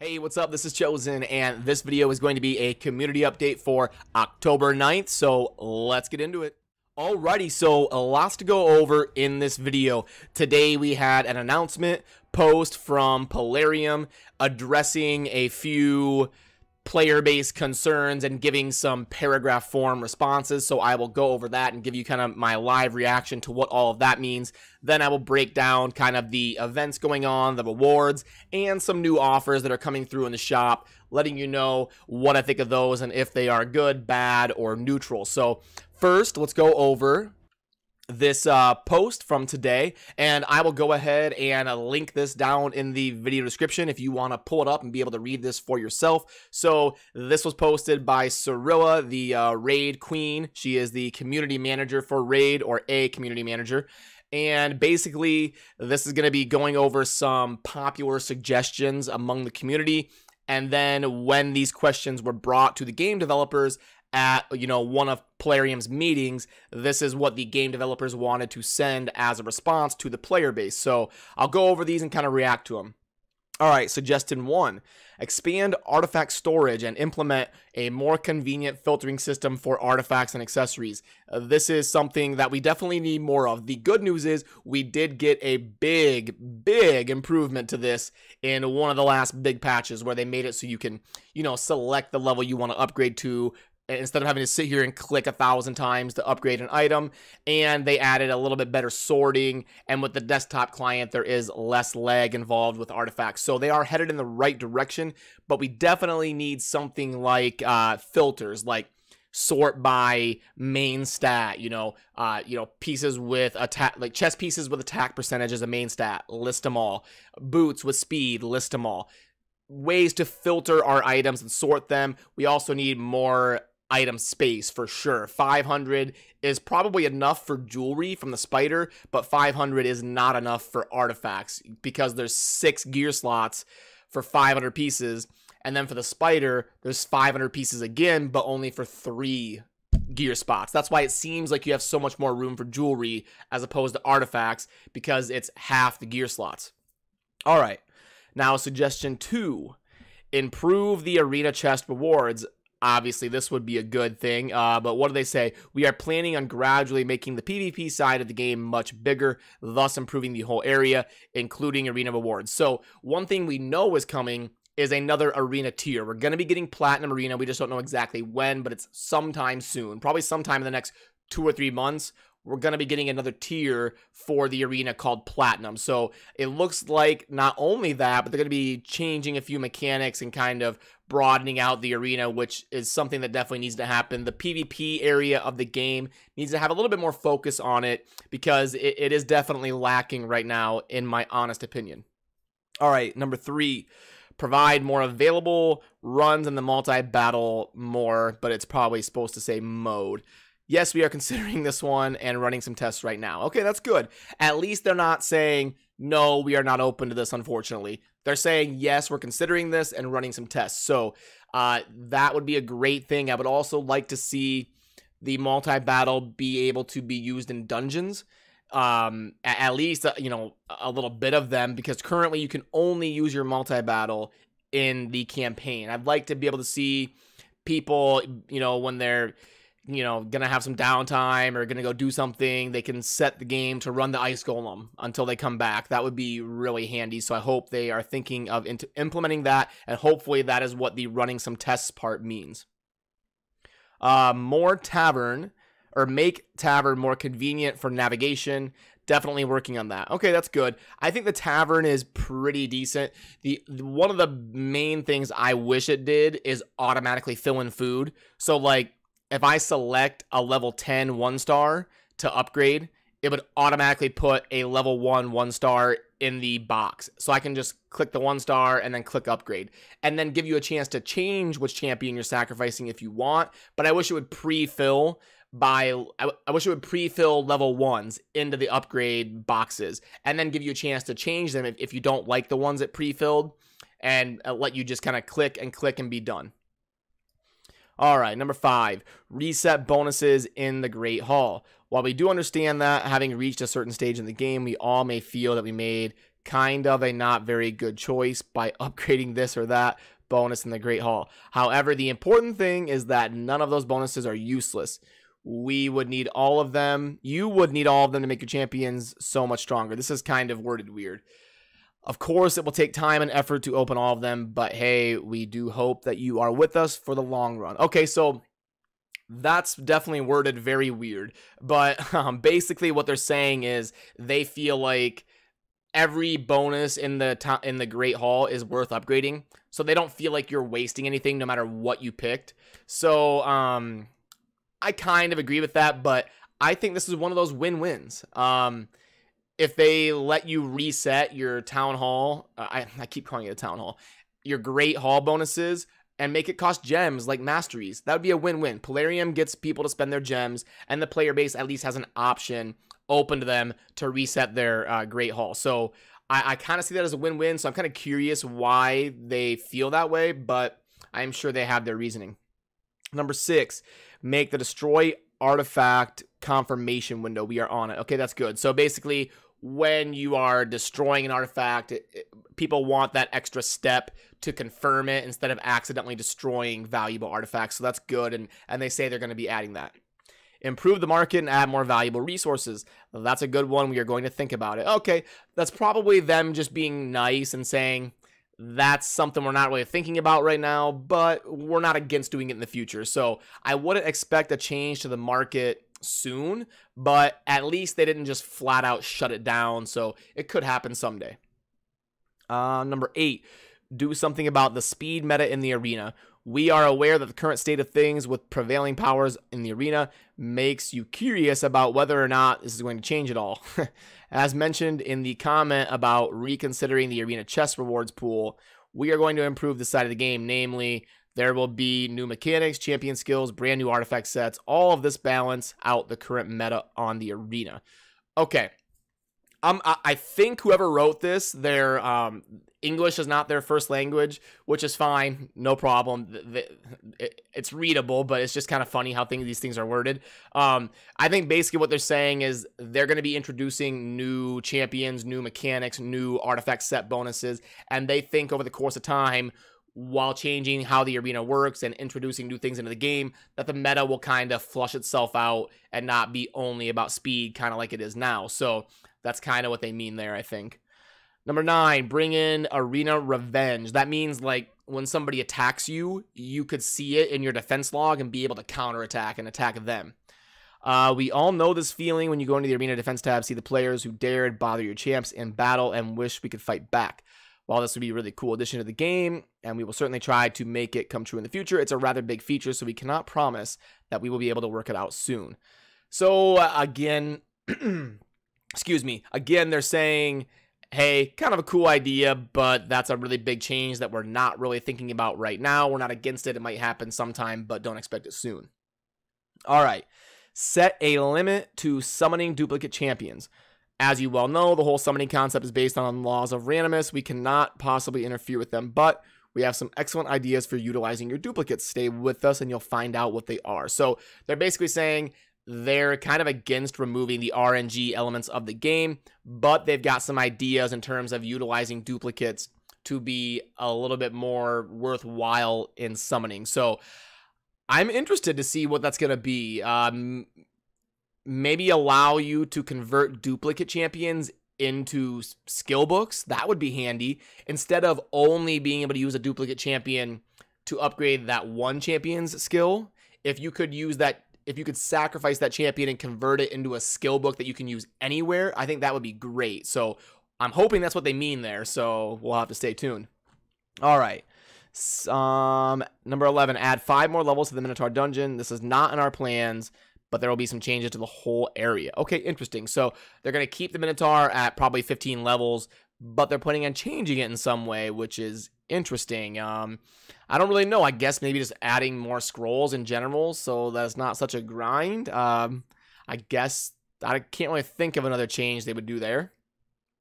Hey, what's up? This is Chosen, and this video is going to be a community update for October 9th, so let's get into it. Alrighty, so lots to go over in this video. Today we had an announcement post from Polarium addressing a few player-based concerns and giving some paragraph form responses, so I will go over that and give you kind of my live reaction to what all of that means. Then I will break down kind of the events going on, the rewards, and some new offers that are coming through in the shop, letting you know what I think of those and if they are good, bad, or neutral. So first, let's go over this post from today, and I will go ahead and link this down in the video description if you want to pull it up and be able to read this for yourself. So this was posted by Cirilla, the Raid Queen. She is the community manager for Raid, or a community manager. And basically, this is going to be going over some popular suggestions among the community. And then when these questions were brought to the game developers at, one of Polarium's meetings, this is what the game developers wanted to send as a response to the player base. So I'll go over these and kind of react to them. All right, suggestion 1, expand artifact storage and implement a more convenient filtering system for artifacts and accessories. This is something that we definitely need more of. The good news is we did get a big improvement to this in one of the last big patches where they made it so you can, select the level you want to upgrade to, instead of having to sit here and click 1,000 times to upgrade an item. And they added a little bit better sorting, and with the desktop client there is less lag involved with artifacts, so they are headed in the right direction. But we definitely need something like filters, like sort by main stat, pieces with attack, like chest pieces with attack percentage as a main stat, list them all. Boots with speed, list them all. Ways to filter our items and sort them. We also need more item space for sure. 500 is probably enough for jewelry from the spider, but 500 is not enough for artifacts because there's 6 gear slots for 500 pieces, and then for the spider there's 500 pieces again, but only for 3 gear spots. That's why it seems like you have so much more room for jewelry as opposed to artifacts, because it's half the gear slots. All right, now suggestion 2, improve the arena chest rewards. Obviously, this would be a good thing, but what do they say? We are planning on gradually making the PvP side of the game much bigger, thus improving the whole area, including arena rewards. So one thing we know is coming is another arena tier. We're going to be getting Platinum Arena. We just don't know exactly when, but it's sometime soon, probably sometime in the next 2 or 3 months. We're going to be getting another tier for the arena called Platinum. So it looks like not only that, but they're going to be changing a few mechanics and kind of broadening out the arena, which is something that definitely needs to happen. The PvP area of the game needs to have a little bit more focus on it, because it is definitely lacking right now, in my honest opinion. All right, number 3, provide more available runs in the multi-battle more, but it's probably supposed to say mode. Yes, we are considering this one and running some tests right now. Okay, that's good. At least they're not saying, no, we are not open to this, unfortunately. They're saying, yes, we're considering this and running some tests. So that would be a great thing. I would also like to see the multi-battle be able to be used in dungeons. At least, a little bit of them, because currently you can only use your multi-battle in the campaign. I'd like to be able to see people, when they're gonna have some downtime or gonna go do something, they can set the game to run the ice golem until they come back. That would be really handy. So I hope they are thinking of implementing that, and hopefully that is what the running some tests part means. More tavern, or make tavern more convenient for navigation. Definitely working on that. Okay, that's good. I think the tavern is pretty decent. One of the main things I wish it did is automatically fill in food. So like, if I select a level 10 1-star to upgrade, it would automatically put a level 1 1-star in the box. So I can just click the 1-star and then click upgrade, and then give you a chance to change which champion you're sacrificing if you want. But I wish it would pre-fill I wish it would pre-fill level 1s into the upgrade boxes, and then give you a chance to change them if you don't like the ones it pre-filled, and let you just kind of click and be done. All right, number 5, reset bonuses in the Great Hall. While we do understand that, having reached a certain stage in the game, we all may feel that we made kind of a not very good choice by upgrading this or that bonus in the Great Hall. However, the important thing is that none of those bonuses are useless. We would need all of them. You would need all of them to make your champions so much stronger. This is kind of worded weird. Of course, it will take time and effort to open all of them, but hey, we do hope that you are with us for the long run. Okay, so that's definitely worded very weird, but basically what they're saying is they feel like every bonus in the Great Hall is worth upgrading, so they don't feel like you're wasting anything no matter what you picked. So I kind of agree with that, but I think this is one of those win-wins. If they let you reset your Town Hall, I keep calling it a Town Hall, your Great Hall bonuses, and make it cost gems like Masteries, that would be a win-win. Polarium gets people to spend their gems, and the player base at least has an option open to them to reset their Great Hall. So I kind of see that as a win-win, so I'm kind of curious why they feel that way, but I'm sure they have their reasoning. Number 6, make the destroy artifact confirmation window. We are on it. Okay, that's good. So basically, when you are destroying an artifact, people want that extra step to confirm it instead of accidentally destroying valuable artifacts. So that's good, and they say they're going to be adding that. Improve the market and add more valuable resources. That's a good one. We are going to think about it. Okay, that's probably them just being nice and saying that's something we're not really thinking about right now, but we're not against doing it in the future. So I wouldn't expect a change to the market soon, but at least they didn't just flat out shut it down, so it could happen someday. Number 8, do something about the speed meta in the arena. We are aware that the current state of things with prevailing powers in the arena makes you curious about whether or not this is going to change at all. As mentioned in the comment about reconsidering the arena chess rewards pool, we are going to improve the side of the game, namely, there will be new mechanics, champion skills, brand new artifact sets, all of this balance out the current meta on the arena. Okay. I think whoever wrote this, their English is not their first language, which is fine, no problem. It's readable, but it's just kind of funny how these things are worded. I think basically what they're saying is they're going to be introducing new champions, new mechanics, new artifact set bonuses, and they think over the course of time, while changing how the arena works and introducing new things into the game, that the meta will kind of flush itself out and not be only about speed, kind of like it is now. So that's kind of what they mean there, I think. Number 9, bring in Arena Revenge. That means, like, when somebody attacks you, you could see it in your defense log and be able to counterattack and attack them. We all know this feeling when you go into the Arena Defense tab, see the players who dared bother your champs in battle and wish we could fight back. While this would be a really cool addition to the game, and we will certainly try to make it come true in the future, it's a rather big feature, so we cannot promise that we will be able to work it out soon. So, again... excuse me, again, they're saying, hey, kind of a cool idea, but that's a really big change that we're not really thinking about right now. We're not against it. It might happen sometime, but don't expect it soon. All right, set a limit to summoning duplicate champions. As you well know, the whole summoning concept is based on laws of randomness. We cannot possibly interfere with them, but we have some excellent ideas for utilizing your duplicates. Stay with us and you'll find out what they are. So they're basically saying they're kind of against removing the RNG elements of the game, but they've got some ideas in terms of utilizing duplicates to be a little bit more worthwhile in summoning. So I'm interested to see what that's going to be. Maybe allow you to convert duplicate champions into skill books. That would be handy. Instead of only being able to use a duplicate champion to upgrade that one champion's skill, if you could use that, if you could sacrifice that champion and convert it into a skill book that you can use anywhere, I think that would be great. So I'm hoping that's what they mean there. So we'll have to stay tuned. All right. Number 11, add 5 more levels to the Minotaur dungeon. This is not in our plans, but there will be some changes to the whole area. Okay, interesting. So they're going to keep the Minotaur at probably 15 levels, but they're planning on changing it in some way, which is interesting. I don't really know. I guess maybe just adding more scrolls in general, so that's not such a grind. I guess I can't really think of another change they would do there.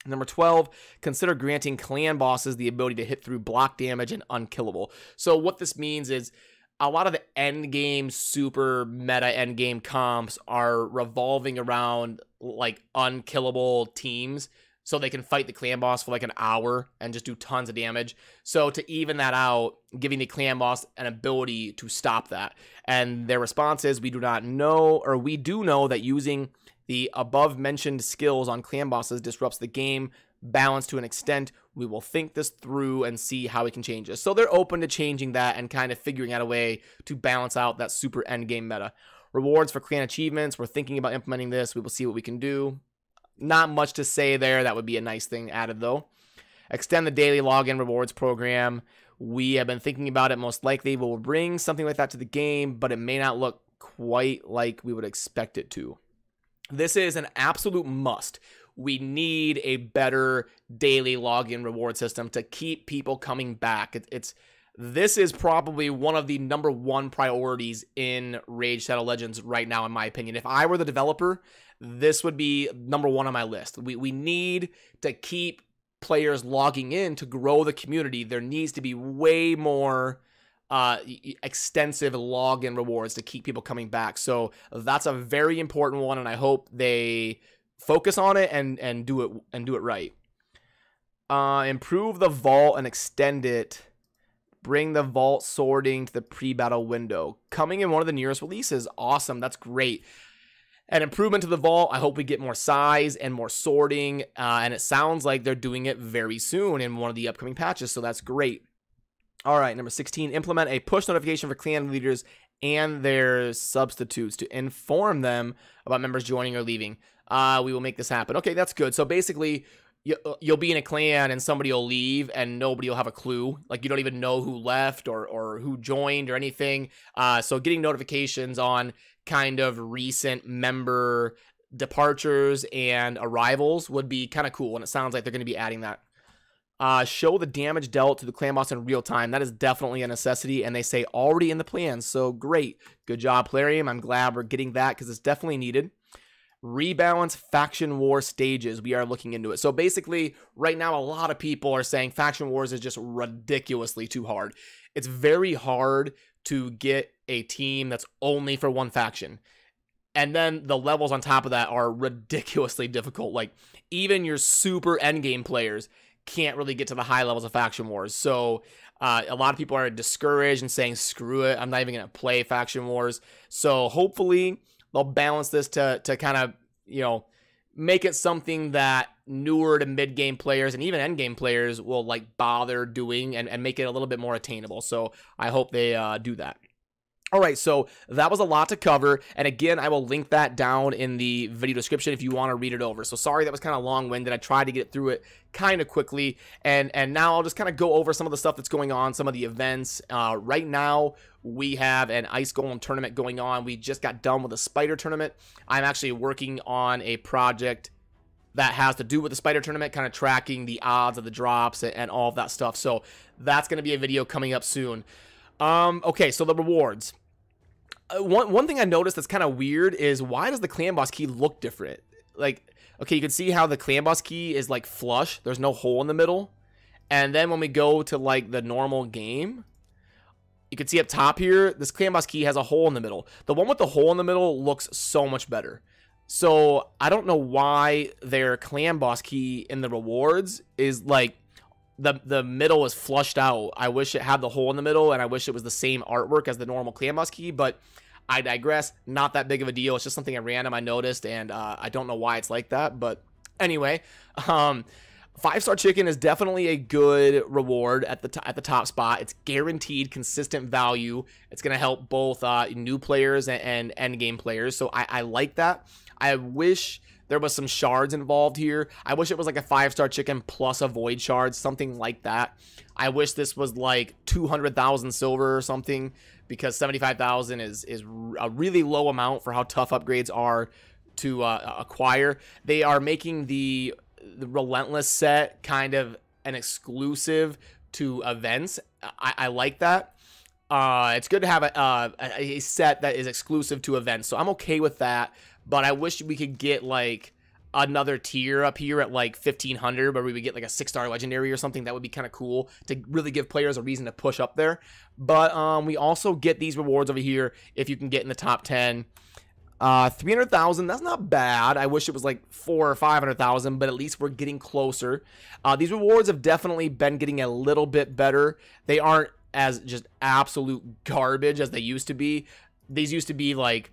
Number 12, consider granting clan bosses the ability to hit through block damage and unkillable. So what this means is a lot of the end game, super meta end game comps are revolving around like unkillable teams so they can fight the clan boss for like an hour and just do tons of damage. So to even that out, giving the clan boss an ability to stop that. And their response is, we do not know, or we do know that using the above mentioned skills on clan bosses disrupts the game balance to an extent. We will think this through and see how we can change this. So they're open to changing that and kind of figuring out a way to balance out that super endgame meta. Rewards for clan achievements. We're thinking about implementing this. We will see what we can do. Not much to say there. That would be a nice thing added though. Extend the daily login rewards program. We have been thinking about it. Most likely we'll bring something like that to the game, but it may not look quite like we would expect it to. This is an absolute must. We need a better daily login reward system to keep people coming back. This is probably one of the #1 priorities in Raid Shadow Legends right now, in my opinion. If I were the developer, this would be #1 on my list. We need to keep players logging in to grow the community. There needs to be way more extensive login rewards to keep people coming back. So that's a very important one, and I hope they focus on it and do it right. Improve the vault and extend it. Bring the vault sorting to the pre-battle window. Coming in one of the nearest releases. Awesome. That's great. An improvement to the vault. I hope we get more size and more sorting. And it sounds like they're doing it very soon in one of the upcoming patches. So that's great. All right. Number 16. Implement a push notification for clan leaders and their substitutes to inform them about members joining or leaving. We will make this happen. Okay, that's good. So basically, you'll be in a clan and somebody will leave and nobody will have a clue. Like, you don't even know who left or who joined or anything. So getting notifications on kind of recent member departures and arrivals would be kind of cool. And it sounds like they're going to be adding that. Show the damage dealt to the clan boss in real time. That is definitely a necessity, and they say already in the plans. So great. Good job, Plarium. I'm glad we're getting that because it's definitely needed. Rebalance faction war stages. We are looking into it. So basically, right now, a lot of people are saying faction wars is just ridiculously too hard. It's very hard to get a team that's only for one faction. And then the levels on top of that are ridiculously difficult. Like, even your super endgame players can't really get to the high levels of faction wars. So a lot of people are discouraged and saying, screw it, I'm not even going to play faction wars. So hopefully they'll balance this to kind of, you know, make it something that newer to mid-game players and even end-game players will like bother doing and make it a little bit more attainable. So I hope they do that. All right, so that was a lot to cover, and again, I will link that down in the video description if you want to read it over. So sorry that was kind of long-winded. I tried to get through it kind of quickly, and now I'll just kind of go over some of the stuff that's going on, some of the events. Right now, we have an Ice Golem tournament going on. We just got done with a Spider tournament. I'm actually working on a project that has to do with the Spider tournament, kind of tracking the odds of the drops and all of that stuff. So that's going to be a video coming up soon. Okay, so the rewards. One thing I noticed that's kind of weird is, why does the clan boss key look different? Like, okay, you can see how the clan boss key is like flush. There's no hole in the middle. And then when we go to like the normal game, you can see up top here, this clan boss key has a hole in the middle. The one with the hole in the middle looks so much better. So I don't know why their clan boss key in the rewards is like the middle is flushed out. I wish it had the hole in the middle, and I wish it was the same artwork as the normal clan boss key, but I digress. Not that big of a deal. It's just something at random I noticed, and I don't know why it's like that, but anyway, 5-star chicken is definitely a good reward at the top spot. It's guaranteed consistent value. It's going to help both new players and end game players, so I like that. I wish there was some shards involved here. I wish it was like a 5-star chicken plus a void shard, something like that. I wish this was like 200,000 silver or something, because 75,000 is a really low amount for how tough upgrades are to acquire. They are making the Relentless set kind of an exclusive to events. I like that. It's good to have a set that is exclusive to events, so I'm okay with that. But I wish we could get like another tier up here at like 1,500, where we would get like a 6-star legendary or something. That would be kind of cool to really give players a reason to push up there. But we also get these rewards over here if you can get in the top 10. 300,000, that's not bad. I wish it was like 400,000 or 500,000, but at least we're getting closer. These rewards have definitely been getting a little bit better. They aren't as just absolute garbage as they used to be. These used to be like,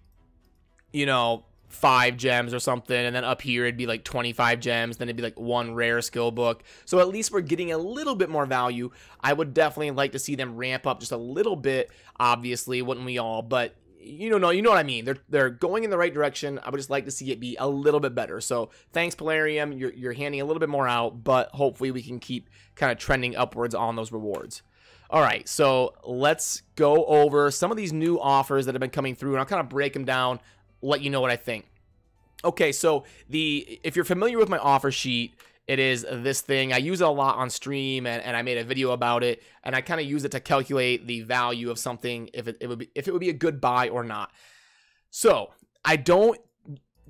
you know, 5 gems or something, and then up here it'd be like 25 gems, then it'd be like 1 rare skill book. So at least we're getting a little bit more value. I would definitely like to see them ramp up just a little bit, obviously, wouldn't we all? But you know what I mean. They're going in the right direction. I would just like to see it be a little bit better. So thanks, Polarium. You're handing a little bit more out, but hopefully we can keep kind of trending upwards on those rewards. All right, so let's go over some of these new offers that have been coming through, and I'll kind of break them down, let you know what I think. Okay, so if you're familiar with my offer sheet, it is this thing. I use it a lot on stream, and I made a video about it, and I kind of use it to calculate the value of something, if it would be a good buy or not. So I don't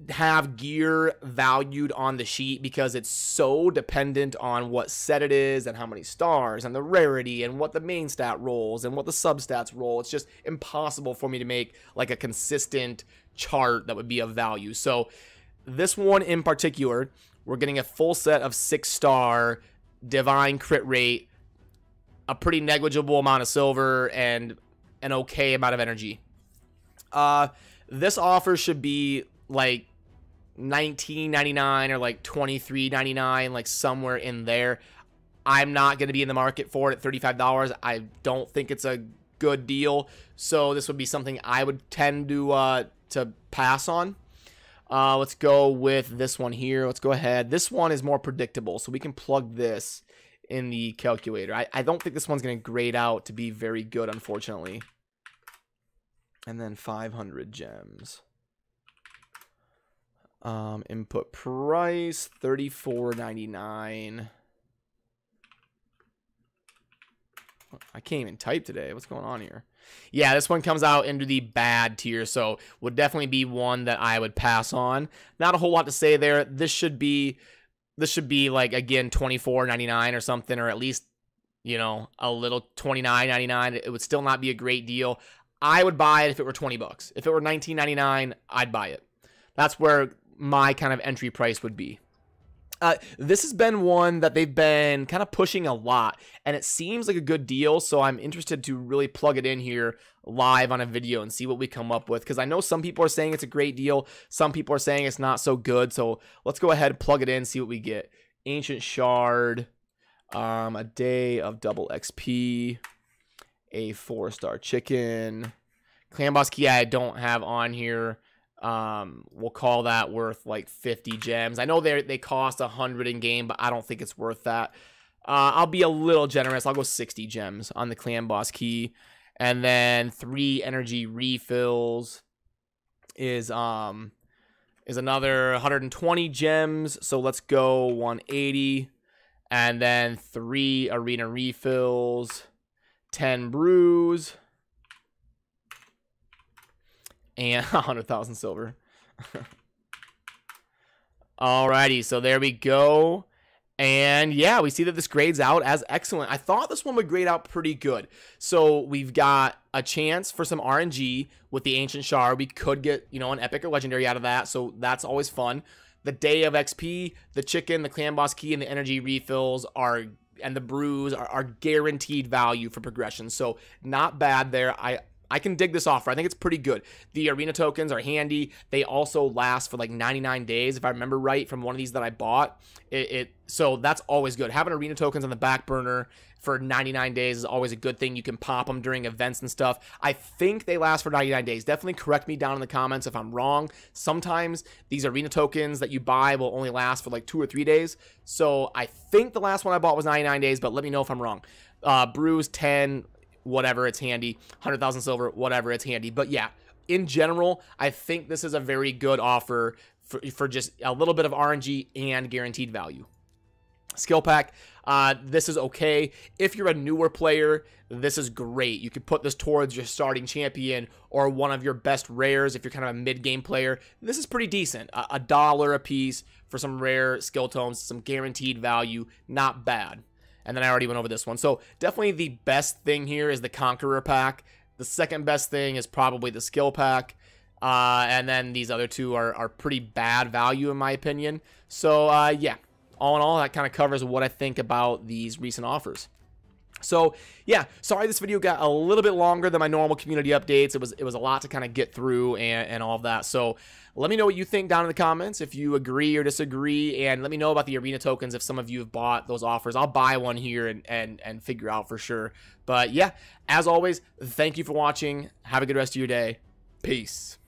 have gear valued on the sheet because it's so dependent on what set it is and how many stars and the rarity and what the main stat rolls and what the substats roll. It's just impossible for me to make like a consistent chart that would be of value. So this one in particular, we're getting a full set of 6-star divine crit rate, a pretty negligible amount of silver, and an okay amount of energy. This offer should be like $19.99 or like $23.99, like somewhere in there. I'm not going to be in the market for it at $35. I don't think it's a good deal, so this would be something I would tend to pass on. Let's go with this one here. Let's go ahead. This one is more predictable, so we can plug this in the calculator. I don't think this one's going to grade out to be very good, unfortunately. And then 500 gems. Input price $34.99. I can't even type today. What's going on here? Yeah, this one comes out into the bad tier, so would definitely be one that I would pass on. Not a whole lot to say there. This should be like, again, $24.99 or something, or at least, you know, a little $29.99. It would still not be a great deal. I would buy it if it were 20 bucks. If it were $19.99, I'd buy it. That's where my kind of entry price would be. This has been one that they've been kind of pushing a lot, and it seems like a good deal, so I'm interested to really plug it in here live on a video and see what we come up with, because I know some people are saying it's a great deal, some people are saying it's not so good, so let's go ahead and plug it in, see what we get. Ancient Shard, a day of double XP, a 4-star chicken, Clan Boss Key I don't have on here. We'll call that worth like 50 gems. I know they cost 100 in game, but I don't think it's worth that. I'll be a little generous. I'll go 60 gems on the Clan Boss Key, and then 3 energy refills is another 120 gems. So let's go 180, and then 3 arena refills, 10 brews, and 100,000 silver. Alrighty, so there we go. And yeah, we see that this grades out as excellent. I thought this one would grade out pretty good. So we've got a chance for some RNG with the Ancient Shard. We could get, you know, an epic or legendary out of that, so that's always fun. The day of XP, the chicken, the Clan Boss Key, and the energy refills and the brews are guaranteed value for progression. So not bad there. I can dig this offer. I think it's pretty good. The arena tokens are handy. They also last for like 99 days, if I remember right, from one of these that I bought. So that's always good. Having arena tokens on the back burner for 99 days is always a good thing. You can pop them during events and stuff. I think they last for 99 days. Definitely correct me down in the comments if I'm wrong. Sometimes these arena tokens that you buy will only last for like 2 or 3 days. So I think the last one I bought was 99 days, but let me know if I'm wrong. Brews 10, whatever, it's handy. 100,000 silver, whatever, it's handy. But yeah, in general, I think this is a very good offer for just a little bit of RNG and guaranteed value. Skill pack, this is okay. If you're a newer player, this is great. You could put this towards your starting champion or one of your best rares if you're kind of a mid-game player. This is pretty decent. $1 a piece for some rare skill tones, some guaranteed value, not bad. And then I already went over this one. So definitely the best thing here is the Conqueror pack. The second best thing is probably the skill pack. And then these other two are pretty bad value in my opinion. So yeah, all in all, that kind of covers what I think about these recent offers. So yeah, sorry this video got a little bit longer than my normal community updates. It was a lot to kind of get through and all of that. So let me know what you think down in the comments, if you agree or disagree, and let me know about the arena tokens if some of you have bought those offers. I'll buy one here and figure out for sure. But yeah, as always, thank you for watching. Have a good rest of your day. Peace.